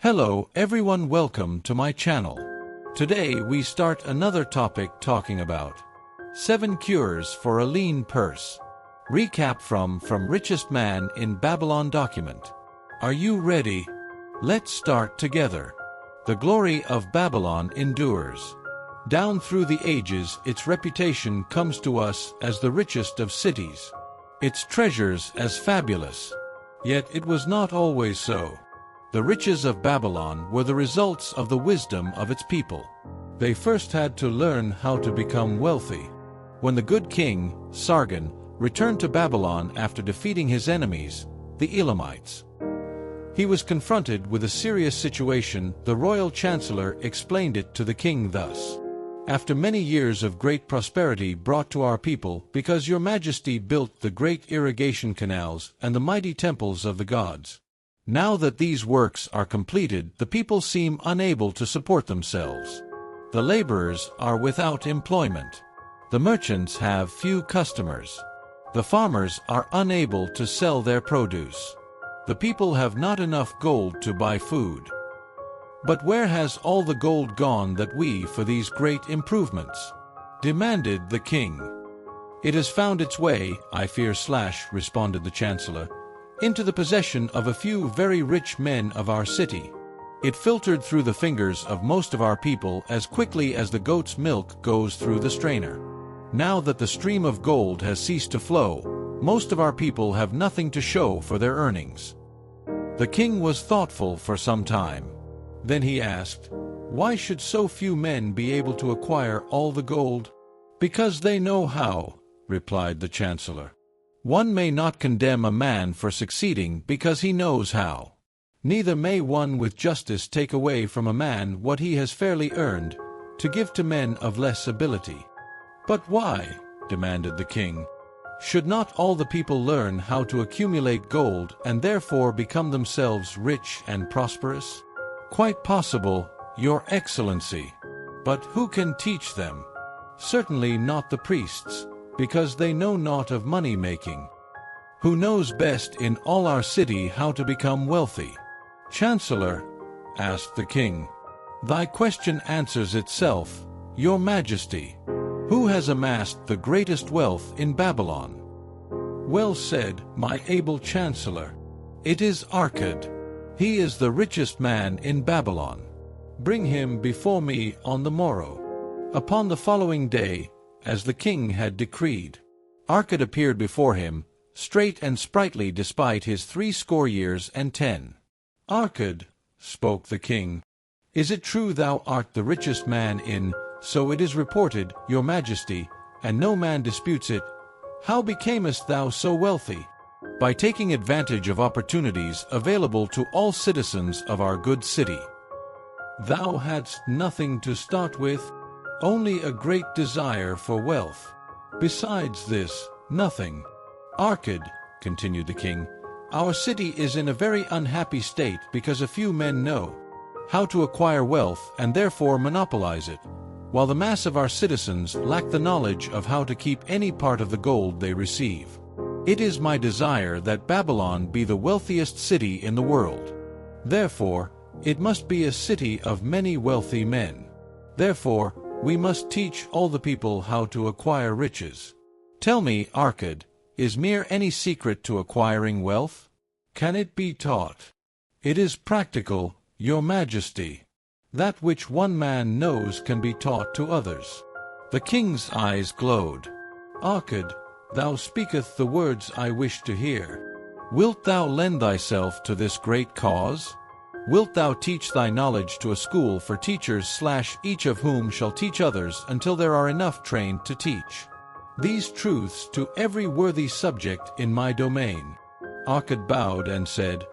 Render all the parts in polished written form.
Hello everyone, welcome to my channel. Today we start another topic talking about 7 cures for a lean purse. Recap from Richest Man in Babylon document. Are you ready? Let's start together. The glory of Babylon endures. Down through the ages its reputation comes to us as the richest of cities. Its treasures as fabulous. Yet it was not always so. The riches of Babylon were the results of the wisdom of its people. They first had to learn how to become wealthy. When the good king, Sargon, returned to Babylon after defeating his enemies, the Elamites, he was confronted with a serious situation. The royal chancellor explained it to the king thus: "After many years of great prosperity brought to our people, because your majesty built the great irrigation canals and the mighty temples of the gods. Now that these works are completed, the people seem unable to support themselves. The laborers are without employment. The merchants have few customers. The farmers are unable to sell their produce. The people have not enough gold to buy food. But where has all the gold gone that we for these great improvements?" demanded the king. "It has found its way, I fear / responded the chancellor, into the possession of a few very rich men of our city. It filtered through the fingers of most of our people as quickly as the goat's milk goes through the strainer. Now that the stream of gold has ceased to flow, most of our people have nothing to show for their earnings." The king was thoughtful for some time. Then he asked, "Why should so few men be able to acquire all the gold?" "Because they know how," replied the chancellor. "One may not condemn a man for succeeding because he knows how. Neither may one with justice take away from a man what he has fairly earned, to give to men of less ability." "But why?" demanded the king. "Should not all the people learn how to accumulate gold and therefore become themselves rich and prosperous?" "Quite possible, Your Excellency. But who can teach them?" "Certainly not the priests, because they know naught of money-making." "Who knows best in all our city how to become wealthy?" "Chancellor," asked the king, "thy question answers itself, Your Majesty. Who has amassed the greatest wealth in Babylon?" "Well said, my able chancellor. It is Arkad. He is the richest man in Babylon. Bring him before me on the morrow." Upon the following day, as the king had decreed, Arkad appeared before him, straight and sprightly despite his 80 years and 10. "Arkad," spoke the king, "is it true thou art the richest man in—" "So it is reported, Your Majesty, and no man disputes it." "How becamest thou so wealthy?" "By taking advantage of opportunities available to all citizens of our good city." "Thou hadst nothing to start with?" "Only a great desire for wealth. Besides this, nothing." "Arkad," continued the king, "our city is in a very unhappy state because a few men know how to acquire wealth and therefore monopolize it, while the mass of our citizens lack the knowledge of how to keep any part of the gold they receive. It is my desire that Babylon be the wealthiest city in the world. Therefore, it must be a city of many wealthy men. Therefore, we must teach all the people how to acquire riches. Tell me, Arkad, is mere any secret to acquiring wealth? Can it be taught?" "It is practical, Your Majesty. That which one man knows can be taught to others." The king's eyes glowed. "Arkad, thou speakest the words I wish to hear. Wilt thou lend thyself to this great cause? Wilt thou teach thy knowledge to a school for teachers / each of whom shall teach others until there are enough trained to teach these truths to every worthy subject in my domain?" Arkad bowed and said,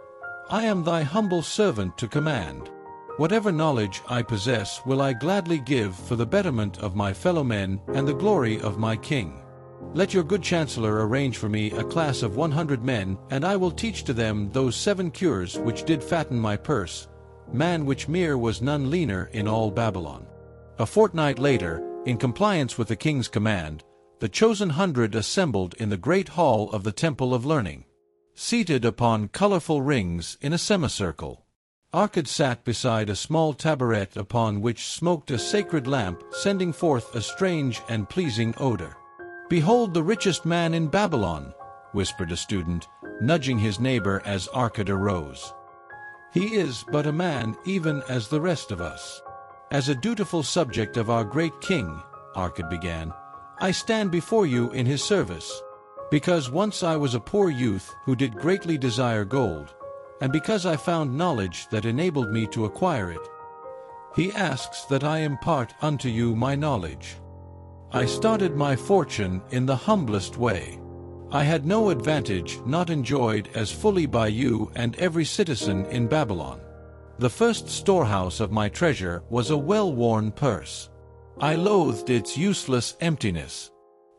"I am thy humble servant to command. Whatever knowledge I possess will I gladly give for the betterment of my fellow men and the glory of my king. Let your good chancellor arrange for me a class of 100 men, and I will teach to them those 7 cures which did fatten my purse, man which mere was none leaner in all Babylon." A fortnight later, in compliance with the king's command, the chosen 100 assembled in the great hall of the Temple of Learning, seated upon colorful rings in a semicircle. Arkad sat beside a small taboret upon which smoked a sacred lamp, sending forth a strange and pleasing odor. "Behold the richest man in Babylon," whispered a student, nudging his neighbor as Arkad arose. "He is but a man even as the rest of us. As a dutiful subject of our great king," Arkad began, "I stand before you in his service. Because once I was a poor youth who did greatly desire gold, and because I found knowledge that enabled me to acquire it, he asks that I impart unto you my knowledge. I started my fortune in the humblest way. I had no advantage not enjoyed as fully by you and every citizen in Babylon. The first storehouse of my treasure was a well-worn purse. I loathed its useless emptiness.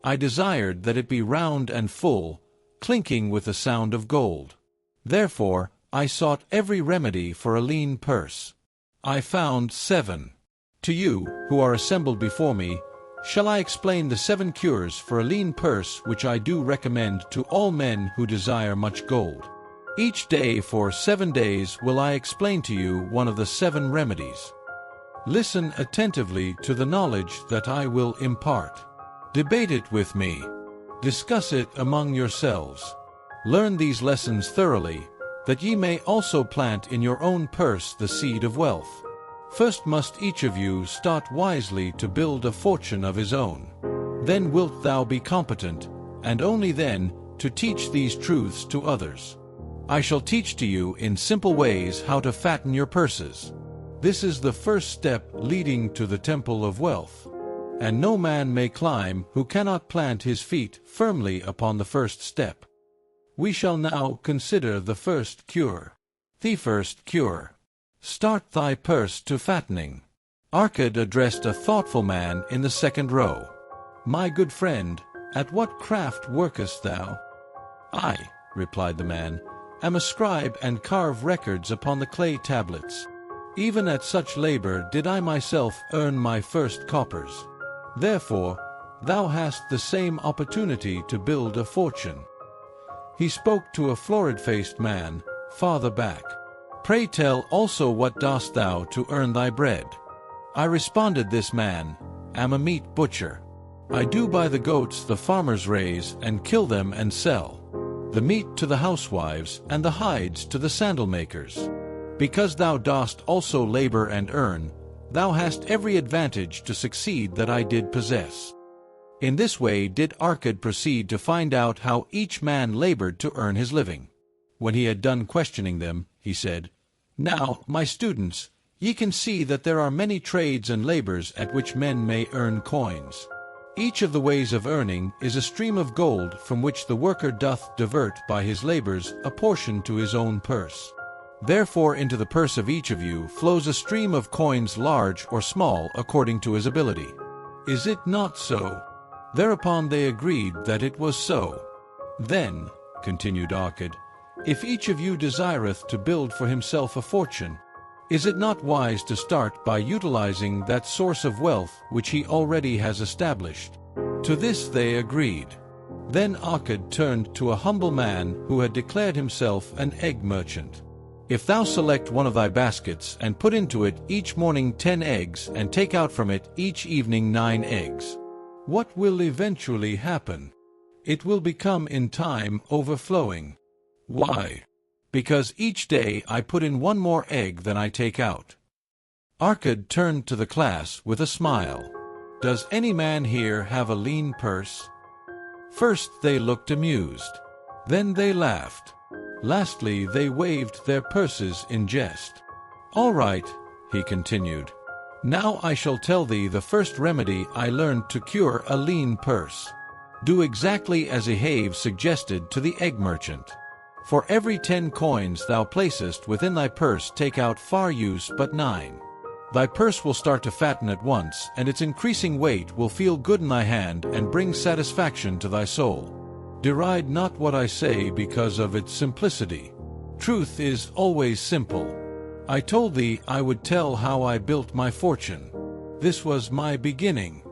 I desired that it be round and full, clinking with the sound of gold. Therefore, I sought every remedy for a lean purse. I found 7. To you, who are assembled before me, shall I explain the 7 cures for a lean purse which I do recommend to all men who desire much gold. Each day for 7 days will I explain to you one of the 7 remedies. Listen attentively to the knowledge that I will impart. Debate it with me. Discuss it among yourselves. Learn these lessons thoroughly, that ye may also plant in your own purse the seed of wealth. First must each of you start wisely to build a fortune of his own. Then wilt thou be competent, and only then, to teach these truths to others. I shall teach to you in simple ways how to fatten your purses. This is the first step leading to the temple of wealth. And no man may climb who cannot plant his feet firmly upon the first step. We shall now consider the first cure. The first cure. Start thy purse to fattening. Arkad addressed a thoughtful man in the second row. My good friend, at what craft workest thou? I, replied the man, am a scribe and carve records upon the clay tablets. Even at such labor did I myself earn my first coppers. Therefore, thou hast the same opportunity to build a fortune. He spoke to a florid-faced man, farther back. Pray tell also what dost thou to earn thy bread? I responded, this man, am a meat butcher. I do buy the goats the farmers raise and kill them and sell, the meat to the housewives and the hides to the sandal makers. Because thou dost also labor and earn, thou hast every advantage to succeed that I did possess. In this way did Arkad proceed to find out how each man labored to earn his living. When he had done questioning them, he said, Now, my students, ye can see that there are many trades and labors at which men may earn coins. Each of the ways of earning is a stream of gold from which the worker doth divert by his labors a portion to his own purse. Therefore into the purse of each of you flows a stream of coins large or small according to his ability. Is it not so? Thereupon they agreed that it was so. Then, continued Arkad, if each of you desireth to build for himself a fortune, is it not wise to start by utilizing that source of wealth which he already has established? To this they agreed. Then Arkad turned to a humble man who had declared himself an egg merchant. If thou select one of thy baskets and put into it each morning 10 eggs and take out from it each evening 9 eggs, what will eventually happen? It will become in time overflowing. Why? Because each day I put in 1 more egg than I take out. Arkad turned to the class with a smile. Does any man here have a lean purse? First they looked amused. Then they laughed. Lastly they waved their purses in jest. All right, he continued. Now I shall tell thee the first remedy I learned to cure a lean purse. Do exactly as Ahave suggested to the egg merchant. For every 10 coins thou placest within thy purse take out far use but 9. Thy purse will start to fatten at once, and its increasing weight will feel good in thy hand and bring satisfaction to thy soul. Deride not what I say because of its simplicity. Truth is always simple. I told thee I would tell how I built my fortune. This was my beginning.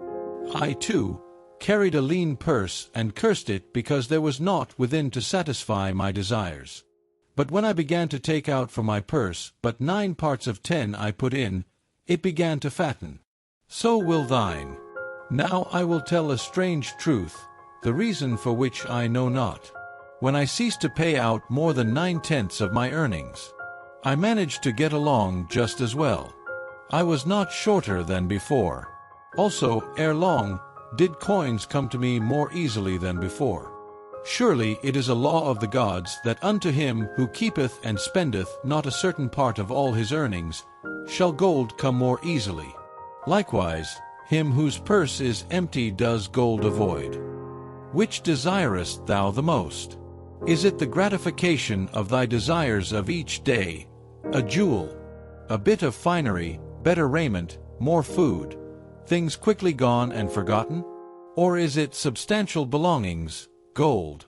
I, too, carried a lean purse and cursed it because there was naught within to satisfy my desires. But when I began to take out from my purse but 9 parts of 10 I put in, it began to fatten. So will thine. Now I will tell a strange truth, the reason for which I know not. When I ceased to pay out more than 9/10 of my earnings, I managed to get along just as well. I was not shorter than before. Also, ere long, did coins come to me more easily than before. Surely it is a law of the gods that unto him who keepeth and spendeth not a certain part of all his earnings, shall gold come more easily. Likewise, him whose purse is empty does gold avoid. Which desirest thou the most? Is it the gratification of thy desires of each day, a jewel, a bit of finery, better raiment, more food, things quickly gone and forgotten? Or is it substantial belongings, gold,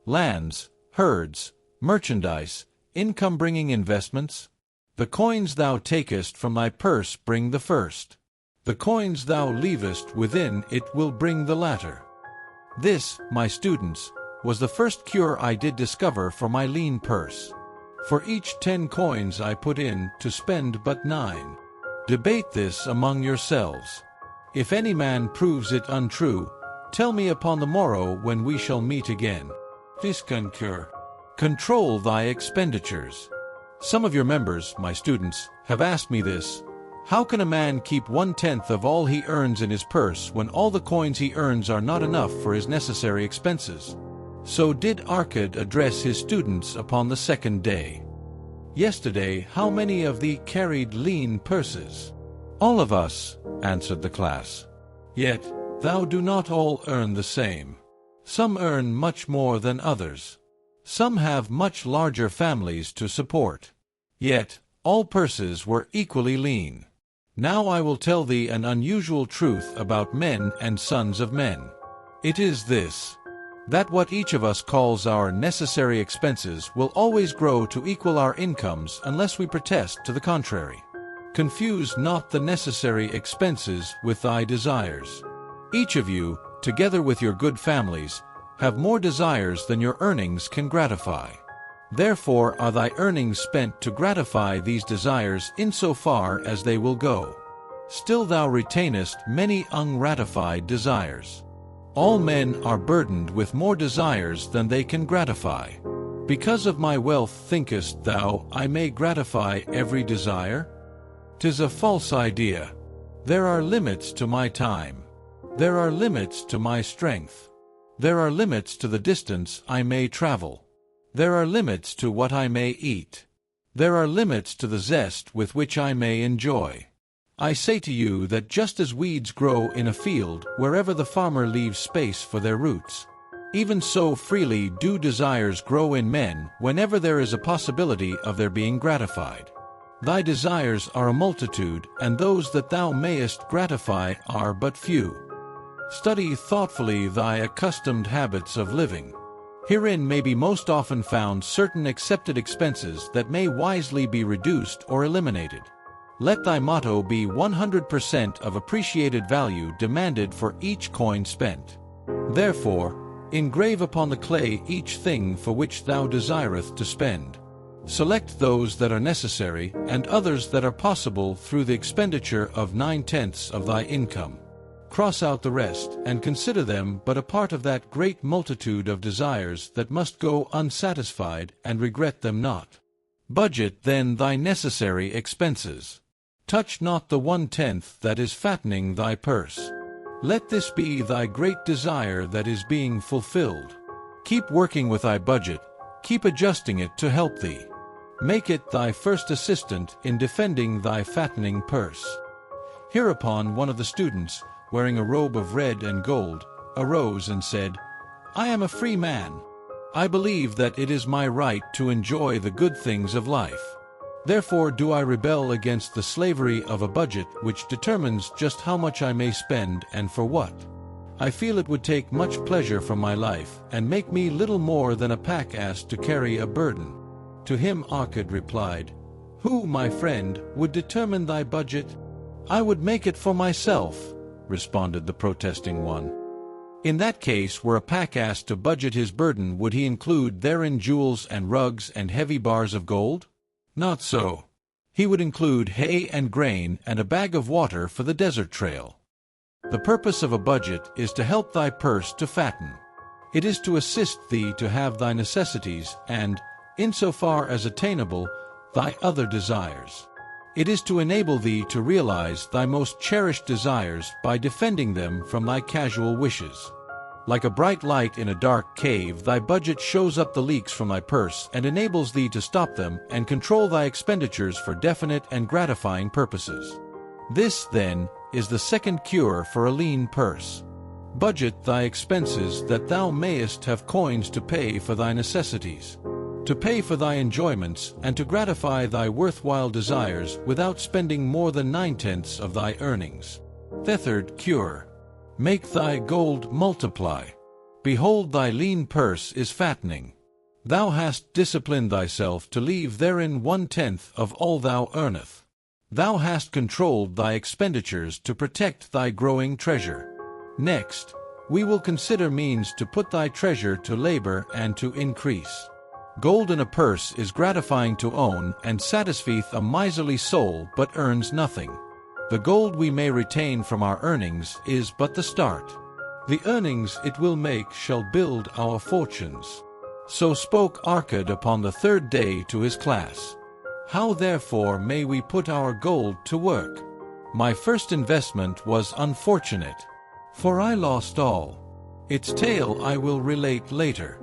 lands, herds, merchandise, income-bringing investments? The coins thou takest from thy purse bring the first. The coins thou leavest within it will bring the latter. This, my students, was the first cure I did discover for my lean purse. For each 10 coins I put in to spend but 9. Debate this among yourselves. If any man proves it untrue, tell me upon the morrow when we shall meet again. Disconcur. Control thy expenditures. Some of your members, my students, have asked me this. How can a man keep 1/10 of all he earns in his purse when all the coins he earns are not enough for his necessary expenses? So did Arcad address his students upon the 2nd day. Yesterday, how many of thee carried lean purses? All of us, answered the class. Yet, thou do not all earn the same. Some earn much more than others. Some have much larger families to support. Yet, all purses were equally lean. Now I will tell thee an unusual truth about men and sons of men. It is this, that what each of us calls our necessary expenses will always grow to equal our incomes unless we protest to the contrary. Confuse not the necessary expenses with thy desires. Each of you, together with your good families, have more desires than your earnings can gratify. Therefore are thy earnings spent to gratify these desires insofar as they will go. Still thou retainest many ungratified desires. All men are burdened with more desires than they can gratify. Because of my wealth thinkest thou I may gratify every desire? 'Tis a false idea. There are limits to my time. There are limits to my strength. There are limits to the distance I may travel. There are limits to what I may eat. There are limits to the zest with which I may enjoy. I say to you that just as weeds grow in a field wherever the farmer leaves space for their roots, even so freely do desires grow in men whenever there is a possibility of their being gratified. Thy desires are a multitude, and those that thou mayest gratify are but few. Study thoughtfully thy accustomed habits of living. Herein may be most often found certain accepted expenses that may wisely be reduced or eliminated. Let thy motto be 100% of appreciated value demanded for each coin spent. Therefore, engrave upon the clay each thing for which thou desireth to spend. Select those that are necessary and others that are possible through the expenditure of 9/10 of thy income. Cross out the rest, and consider them but a part of that great multitude of desires that must go unsatisfied, and regret them not. Budget then thy necessary expenses. Touch not the 1/10 that is fattening thy purse. Let this be thy great desire that is being fulfilled. Keep working with thy budget, keep adjusting it to help thee. Make it thy first assistant in defending thy fattening purse. Hereupon one of the students, wearing a robe of red and gold, arose and said, I am a free man. I believe that it is my right to enjoy the good things of life. Therefore do I rebel against the slavery of a budget which determines just how much I may spend and for what. I feel it would take much pleasure from my life and make me little more than a pack-ass to carry a burden. To him Arcad replied, Who, my friend, would determine thy budget? I would make it for myself, responded the protesting one. In that case, were a pack asked to budget his burden, would he include therein jewels and rugs and heavy bars of gold? Not so. He would include hay and grain and a bag of water for the desert trail. The purpose of a budget is to help thy purse to fatten. It is to assist thee to have thy necessities and, insofar as attainable, thy other desires. It is to enable thee to realize thy most cherished desires by defending them from thy casual wishes. Like a bright light in a dark cave, thy budget shows up the leaks from thy purse and enables thee to stop them and control thy expenditures for definite and gratifying purposes. This, then, is the second cure for a lean purse. Budget thy expenses that thou mayest have coins to pay for thy necessities, to pay for thy enjoyments, and to gratify thy worthwhile desires without spending more than 9/10 of thy earnings. The third cure. Make thy gold multiply. Behold, thy lean purse is fattening. Thou hast disciplined thyself to leave therein 1/10 of all thou earnest. Thou hast controlled thy expenditures to protect thy growing treasure. Next, we will consider means to put thy treasure to labor and to increase. Gold in a purse is gratifying to own and satisfieth a miserly soul, but earns nothing. The gold we may retain from our earnings is but the start. The earnings it will make shall build our fortunes. So spoke Arcad upon the third day to his class. How therefore may we put our gold to work? My first investment was unfortunate, for I lost all. Its tale I will relate later.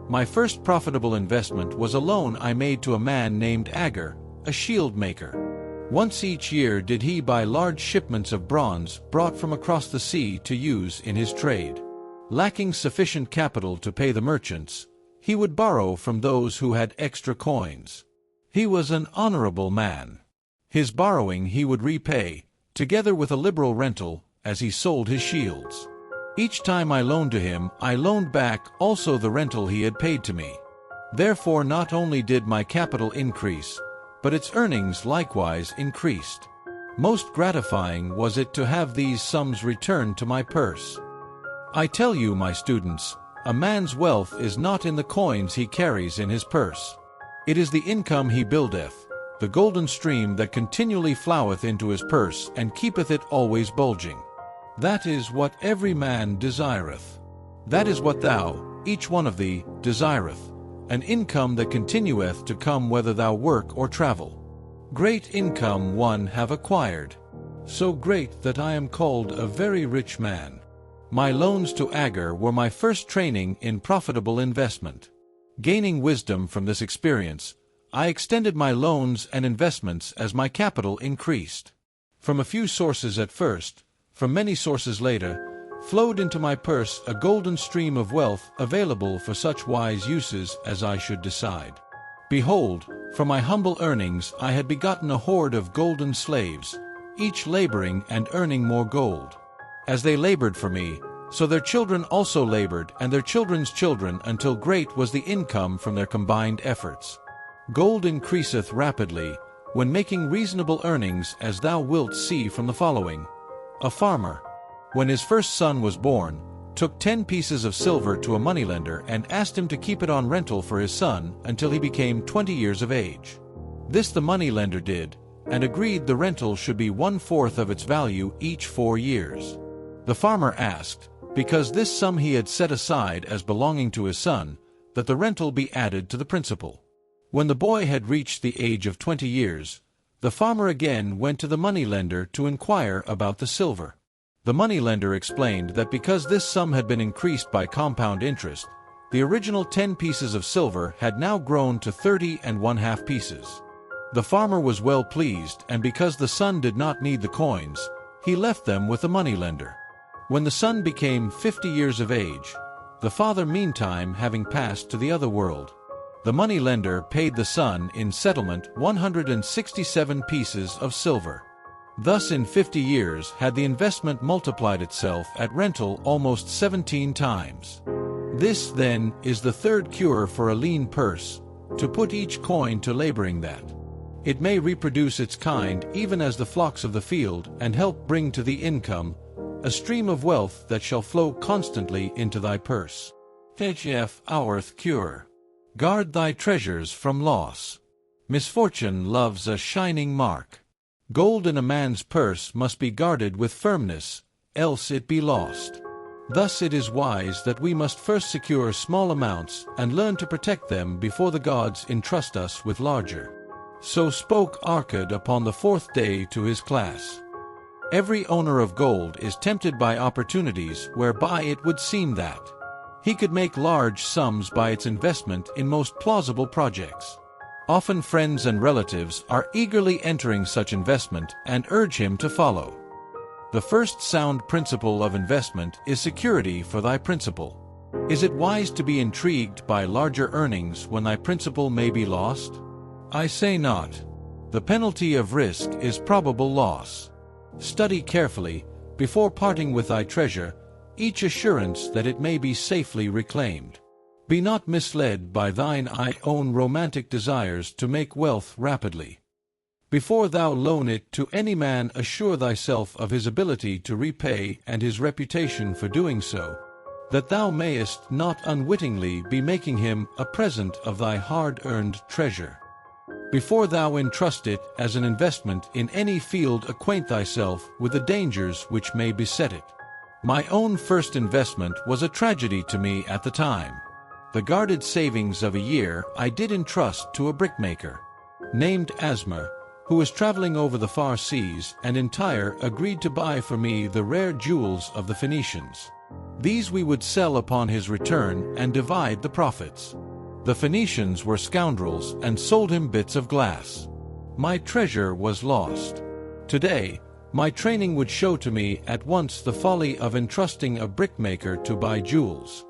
My first profitable investment was a loan I made to a man named Agar, a shield maker. Once each year did he buy large shipments of bronze brought from across the sea to use in his trade. Lacking sufficient capital to pay the merchants, he would borrow from those who had extra coins. He was an honorable man. His borrowing he would repay, together with a liberal rental, as he sold his shields. Each time I loaned to him, I loaned back also the rental he had paid to me. Therefore not only did my capital increase, but its earnings likewise increased. Most gratifying was it to have these sums returned to my purse. I tell you, my students, a man's wealth is not in the coins he carries in his purse. It is the income he buildeth, the golden stream that continually floweth into his purse and keepeth it always bulging. That is what every man desireth. That is what thou, each one of thee, desireth, an income that continueth to come whether thou work or travel. Great income one have acquired, so great that I am called a very rich man. My loans to Agar were my first training in profitable investment. Gaining wisdom from this experience, I extended my loans and investments as my capital increased. From a few sources at first, from many sources later, flowed into my purse a golden stream of wealth available for such wise uses as I should decide. Behold, from my humble earnings I had begotten a horde of golden slaves, each laboring and earning more gold. As they labored for me, so their children also labored, and their children's children, until great was the income from their combined efforts. Gold increaseth rapidly, when making reasonable earnings, as thou wilt see from the following. A farmer, when his first son was born, took 10 pieces of silver to a moneylender and asked him to keep it on rental for his son until he became 20 years of age. This the moneylender did, and agreed the rental should be 1/4 of its value each 4 years. The farmer asked, because this sum he had set aside as belonging to his son, that the rental be added to the principal. When the boy had reached the age of 20 years, the farmer again went to the moneylender to inquire about the silver. The moneylender explained that because this sum had been increased by compound interest, the original 10 pieces of silver had now grown to 30 1/2 pieces. The farmer was well pleased, and because the son did not need the coins, he left them with the moneylender. When the son became 50 years of age, the father meantime having passed to the other world, the moneylender paid the son in settlement 167 pieces of silver. Thus in 50 years had the investment multiplied itself at rental almost 17 times. This, then, is the third cure for a lean purse, to put each coin to laboring that it may reproduce its kind even as the flocks of the field, and help bring to the income, a stream of wealth that shall flow constantly into thy purse. HF Hourth Cure. Guard thy treasures from loss. Misfortune loves a shining mark. Gold in a man's purse must be guarded with firmness, else it be lost. Thus it is wise that we must first secure small amounts and learn to protect them before the gods entrust us with larger. So spoke Arcad upon the 4th day to his class. Every owner of gold is tempted by opportunities whereby it would seem that he could make large sums by its investment in most plausible projects. Often friends and relatives are eagerly entering such investment and urge him to follow. The first sound principle of investment is security for thy principal. Is it wise to be intrigued by larger earnings when thy principal may be lost? I say not. The penalty of risk is probable loss. Study carefully, before parting with thy treasure, each assurance that it may be safely reclaimed. Be not misled by thine own romantic desires to make wealth rapidly. Before thou loan it to any man, assure thyself of his ability to repay and his reputation for doing so, that thou mayest not unwittingly be making him a present of thy hard-earned treasure. Before thou entrust it as an investment in any field, acquaint thyself with the dangers which may beset it. My own first investment was a tragedy to me at the time. The guarded savings of a year I did entrust to a brickmaker named Asmer, who was traveling over the far seas, and in Tyre agreed to buy for me the rare jewels of the Phoenicians. These we would sell upon his return and divide the profits. The Phoenicians were scoundrels and sold him bits of glass. My treasure was lost. Today, my training would show to me at once the folly of entrusting a brickmaker to buy jewels.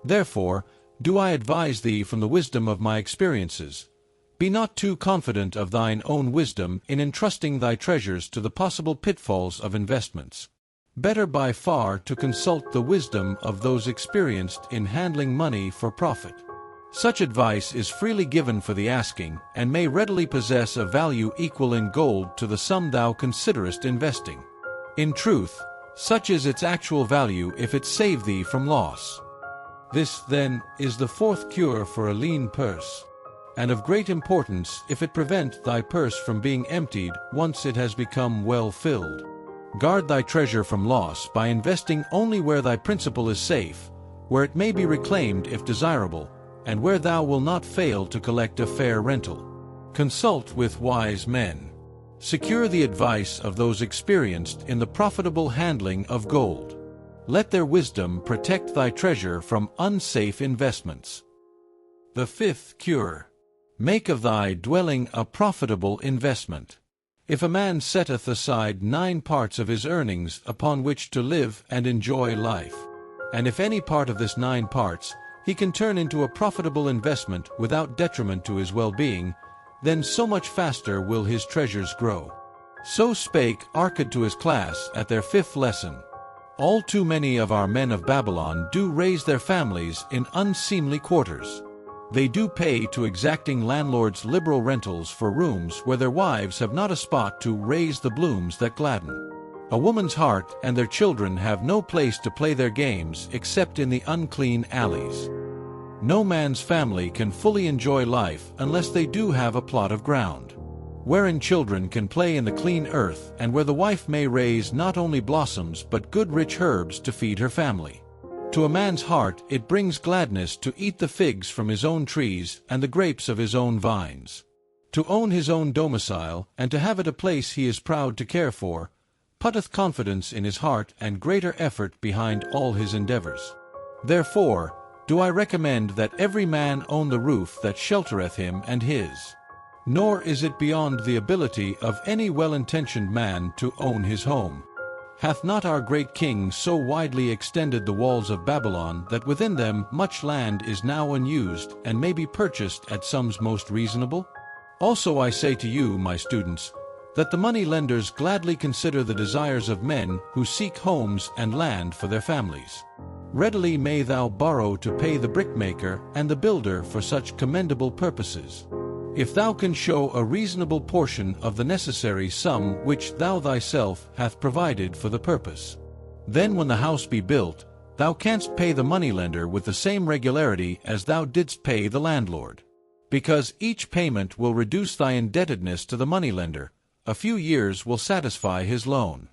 Therefore, do I advise thee from the wisdom of my experiences. Be not too confident of thine own wisdom in entrusting thy treasures to the possible pitfalls of investments. Better by far to consult the wisdom of those experienced in handling money for profit. Such advice is freely given for the asking, and may readily possess a value equal in gold to the sum thou considerest investing. In truth, such is its actual value if it save thee from loss. This, then, is the 4th cure for a lean purse, and of great importance if it prevent thy purse from being emptied once it has become well filled. Guard thy treasure from loss by investing only where thy principal is safe, where it may be reclaimed if desirable, and where thou wilt not fail to collect a fair rental. Consult with wise men. Secure the advice of those experienced in the profitable handling of gold. Let their wisdom protect thy treasure from unsafe investments. The 5th cure. Make of thy dwelling a profitable investment. If a man setteth aside 9 parts of his earnings upon which to live and enjoy life, and if any part of this 9 parts he can turn into a profitable investment without detriment to his well-being, then so much faster will his treasures grow. So spake Arcad to his class at their 5th lesson. All too many of our men of Babylon do raise their families in unseemly quarters. They do pay to exacting landlords liberal rentals for rooms where their wives have not a spot to raise the blooms that gladden. A woman's heart and their children have no place to play their games except in the unclean alleys. No man's family can fully enjoy life unless they do have a plot of ground wherein children can play in the clean earth, and where the wife may raise not only blossoms but good rich herbs to feed her family. To a man's heart it brings gladness to eat the figs from his own trees and the grapes of his own vines. To own his own domicile, and to have it a place he is proud to care for, putteth confidence in his heart and greater effort behind all his endeavors. Therefore do I recommend that every man own the roof that sheltereth him and his. Nor is it beyond the ability of any well-intentioned man to own his home. Hath not our great king so widely extended the walls of Babylon that within them much land is now unused and may be purchased at sums most reasonable? Also I say to you, my students, that the money lenders gladly consider the desires of men who seek homes and land for their families. Readily may thou borrow to pay the brickmaker and the builder for such commendable purposes, if thou can show a reasonable portion of the necessary sum which thou thyself hath provided for the purpose. Then when the house be built, thou canst pay the moneylender with the same regularity as thou didst pay the landlord. Because each payment will reduce thy indebtedness to the moneylender, a few years will satisfy his loan.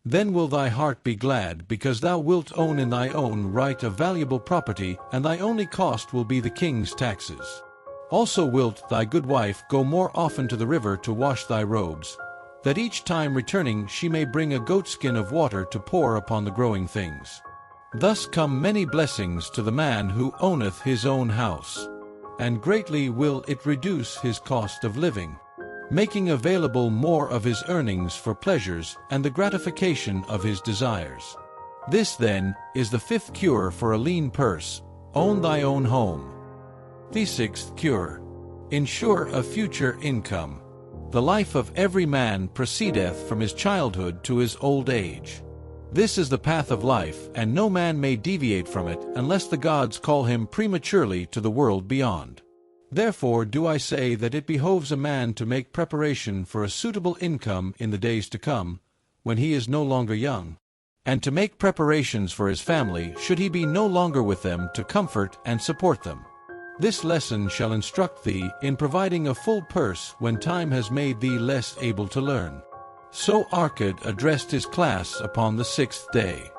Then will thy heart be glad, because thou wilt own in thy own right a valuable property, and thy only cost will be the king's taxes. Also wilt thy good wife go more often to the river to wash thy robes, that each time returning she may bring a goatskin of water to pour upon the growing things. Thus come many blessings to the man who owneth his own house, and greatly will it reduce his cost of living, making available more of his earnings for pleasures and the gratification of his desires. This, then, is the fifth cure for a lean purse: own thy own home. The sixth cure: ensure a future income. The life of every man proceedeth from his childhood to his old age. This is the path of life, and no man may deviate from it unless the gods call him prematurely to the world beyond. Therefore do I say that it behoves a man to make preparation for a suitable income in the days to come, when he is no longer young, and to make preparations for his family should he be no longer with them to comfort and support them. This lesson shall instruct thee in providing a full purse when time has made thee less able to learn. So Arcad addressed his class upon the sixth day.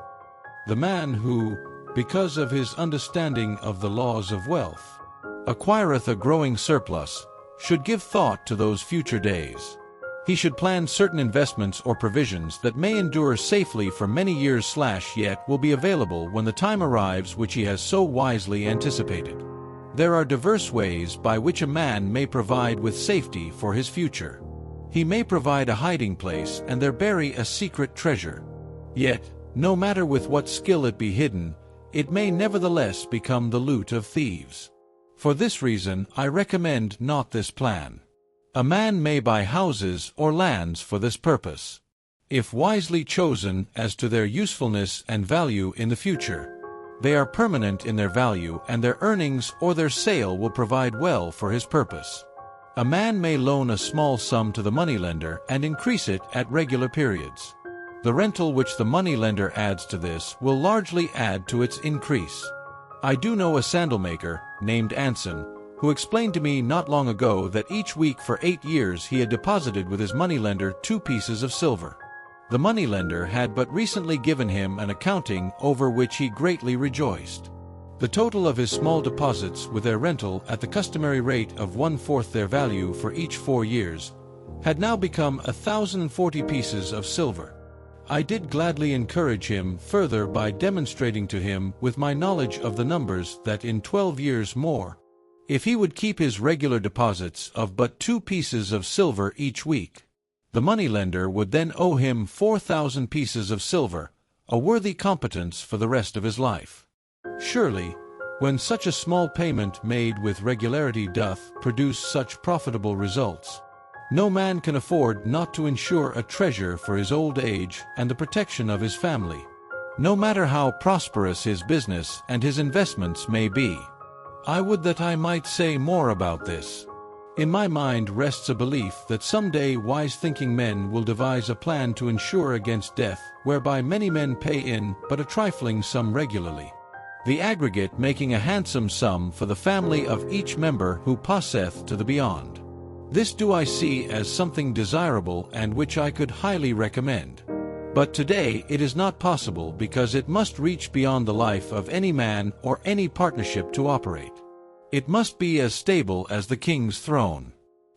The man who, because of his understanding of the laws of wealth, acquireth a growing surplus, should give thought to those future days. He should plan certain investments or provisions that may endure safely for many years yet will be available when the time arrives which he has so wisely anticipated. There are diverse ways by which a man may provide with safety for his future. He may provide a hiding place and there bury a secret treasure. Yet, no matter with what skill it be hidden, it may nevertheless become the loot of thieves. For this reason I recommend not this plan. A man may buy houses or lands for this purpose, if wisely chosen as to their usefulness and value in the future. They are permanent in their value, and their earnings or their sale will provide well for his purpose. A man may loan a small sum to the moneylender and increase it at regular periods. The rental which the moneylender adds to this will largely add to its increase. I do know a sandal maker, named Anson, who explained to me not long ago that each week for 8 years he had deposited with his moneylender 2 pieces of silver. The moneylender had but recently given him an accounting over which he greatly rejoiced. The total of his small deposits, with their rental at the customary rate of 1/4 their value for each 4 years, had now become 1,040 pieces of silver. I did gladly encourage him further by demonstrating to him with my knowledge of the numbers that in 12 years more, if he would keep his regular deposits of but 2 pieces of silver each week, the moneylender would then owe him 4,000 pieces of silver, a worthy competence for the rest of his life. Surely, when such a small payment made with regularity doth produce such profitable results, no man can afford not to ensure a treasure for his old age and the protection of his family, no matter how prosperous his business and his investments may be. I would that I might say more about this. In my mind rests a belief that someday wise-thinking men will devise a plan to insure against death, whereby many men pay in but a trifling sum regularly, the aggregate making a handsome sum for the family of each member who passeth to the beyond. This do I see as something desirable and which I could highly recommend. But today it is not possible because it must reach beyond the life of any man or any partnership to operate. It must be as stable as the king's throne.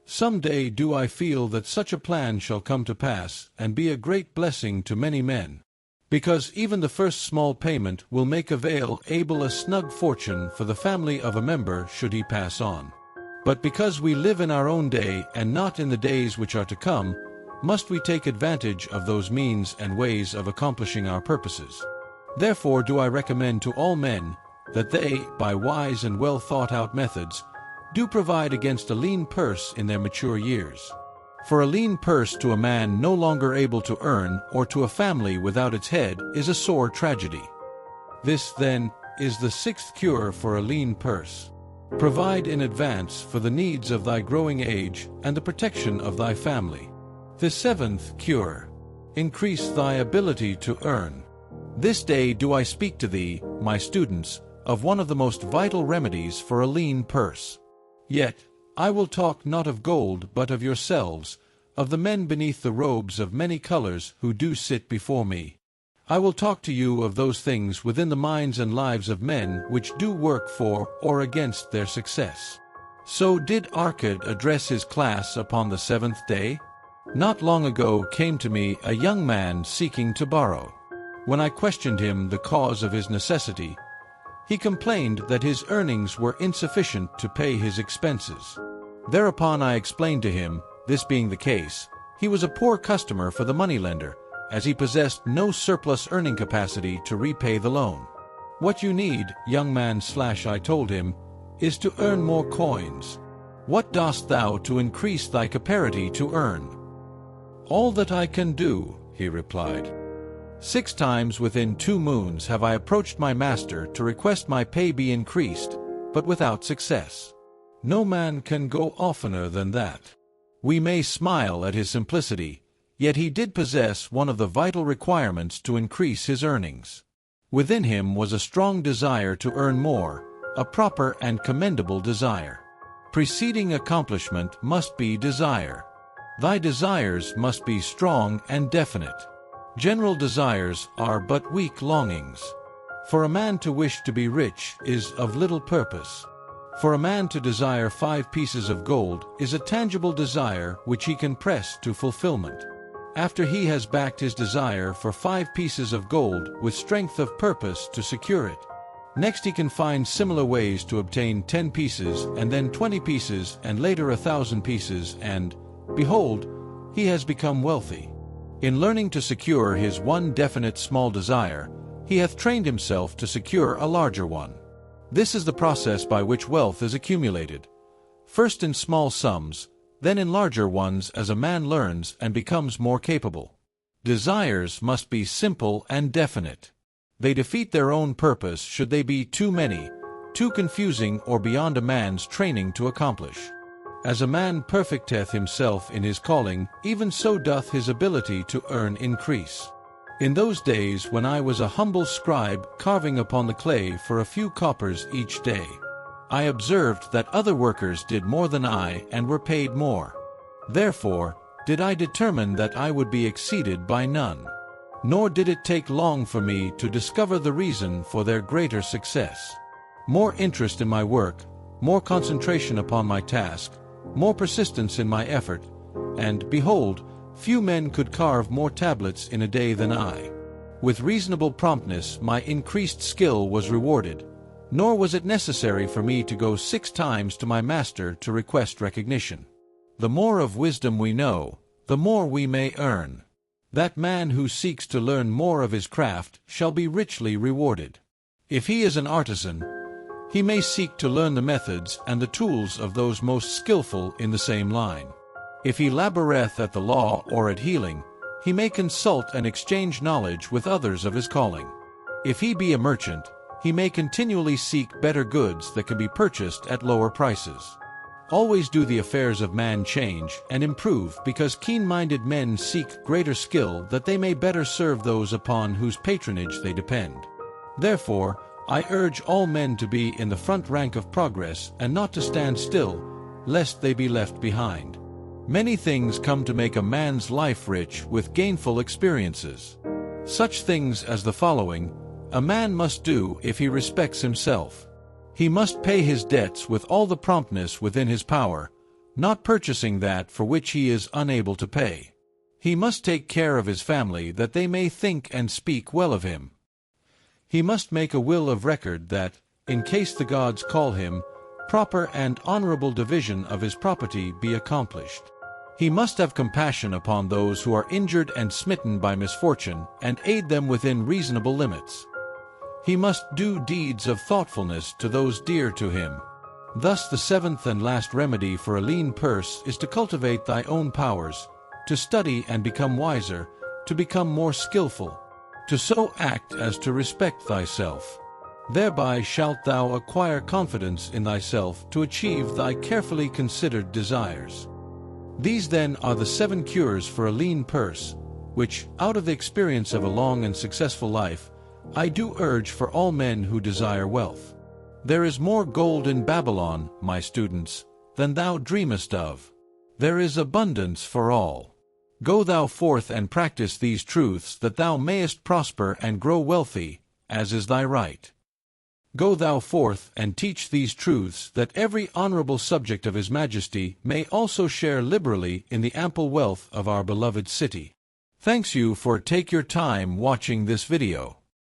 Some day do I feel that such a plan shall come to pass and be a great blessing to many men, because even the first small payment will make available a snug fortune for the family of a member should he pass on. But because we live in our own day and not in the days which are to come, must we take advantage of those means and ways of accomplishing our purposes. Therefore do I recommend to all men that they, by wise and well thought-out methods, do provide against a lean purse in their mature years. For a lean purse to a man no longer able to earn, or to a family without its head, is a sore tragedy. This, then, is the sixth cure for a lean purse. Provide in advance for the needs of thy growing age and the protection of thy family. The seventh cure: increase thy ability to earn. This day do I speak to thee, my students, of one of the most vital remedies for a lean purse. Yet, I will talk not of gold but of yourselves, of the men beneath the robes of many colors who do sit before me. I will talk to you of those things within the minds and lives of men which do work for or against their success. So did Arcad address his class upon the seventh day? Not long ago came to me a young man seeking to borrow. When I questioned him the cause of his necessity, he complained that his earnings were insufficient to pay his expenses. Thereupon I explained to him, this being the case, he was a poor customer for the moneylender, as he possessed no surplus earning capacity to repay the loan. What you need, young man, I told him, is to earn more coins. What dost thou to increase thy capacity to earn? All that I can do, he replied. 6 times within 2 moons have I approached my master to request my pay be increased, but without success. No man can go oftener than that. We may smile at his simplicity, yet he did possess one of the vital requirements to increase his earnings. Within him was a strong desire to earn more, a proper and commendable desire. Preceding accomplishment must be desire. Thy desires must be strong and definite. General desires are but weak longings. For a man to wish to be rich is of little purpose. For a man to desire 5 pieces of gold is a tangible desire which he can press to fulfillment. After he has backed his desire for 5 pieces of gold with strength of purpose to secure it, next he can find similar ways to obtain 10 pieces and then 20 pieces and later 1,000 pieces and, behold, he has become wealthy. In learning to secure his one definite small desire, he hath trained himself to secure a larger one. This is the process by which wealth is accumulated. First in small sums, then in larger ones as a man learns and becomes more capable. Desires must be simple and definite. They defeat their own purpose should they be too many, too confusing or beyond a man's training to accomplish. As a man perfecteth himself in his calling, even so doth his ability to earn increase. In those days when I was a humble scribe carving upon the clay for a few coppers each day, I observed that other workers did more than I and were paid more. Therefore, did I determine that I would be exceeded by none. Nor did it take long for me to discover the reason for their greater success. More interest in my work, more concentration upon my task, more persistence in my effort, and, behold, few men could carve more tablets in a day than I. With reasonable promptness my increased skill was rewarded, nor was it necessary for me to go 6 times to my master to request recognition. The more of wisdom we know, the more we may earn. That man who seeks to learn more of his craft shall be richly rewarded. If he is an artisan, he may seek to learn the methods and the tools of those most skillful in the same line. If he laboureth at the law or at healing, he may consult and exchange knowledge with others of his calling. If he be a merchant, he may continually seek better goods that can be purchased at lower prices. Always do the affairs of man change and improve, because keen-minded men seek greater skill that they may better serve those upon whose patronage they depend. Therefore, I urge all men to be in the front rank of progress and not to stand still, lest they be left behind. Many things come to make a man's life rich with gainful experiences. Such things as the following a man must do if he respects himself. He must pay his debts with all the promptness within his power, not purchasing that for which he is unable to pay. He must take care of his family that they may think and speak well of him. He must make a will of record that, in case the gods call him, proper and honorable division of his property be accomplished. He must have compassion upon those who are injured and smitten by misfortune, and aid them within reasonable limits. He must do deeds of thoughtfulness to those dear to him. Thus the 7th and last remedy for a lean purse is to cultivate thy own powers, to study and become wiser, to become more skillful, to so act as to respect thyself. Thereby shalt thou acquire confidence in thyself to achieve thy carefully considered desires. These then are the 7 cures for a lean purse, which, out of the experience of a long and successful life, I do urge for all men who desire wealth. There is more gold in Babylon, my students, than thou dreamest of. There is abundance for all. Go thou forth and practice these truths that thou mayest prosper and grow wealthy, as is thy right. Go thou forth and teach these truths that every honorable subject of His Majesty may also share liberally in the ample wealth of our beloved city. Thanks you for take your time watching this video.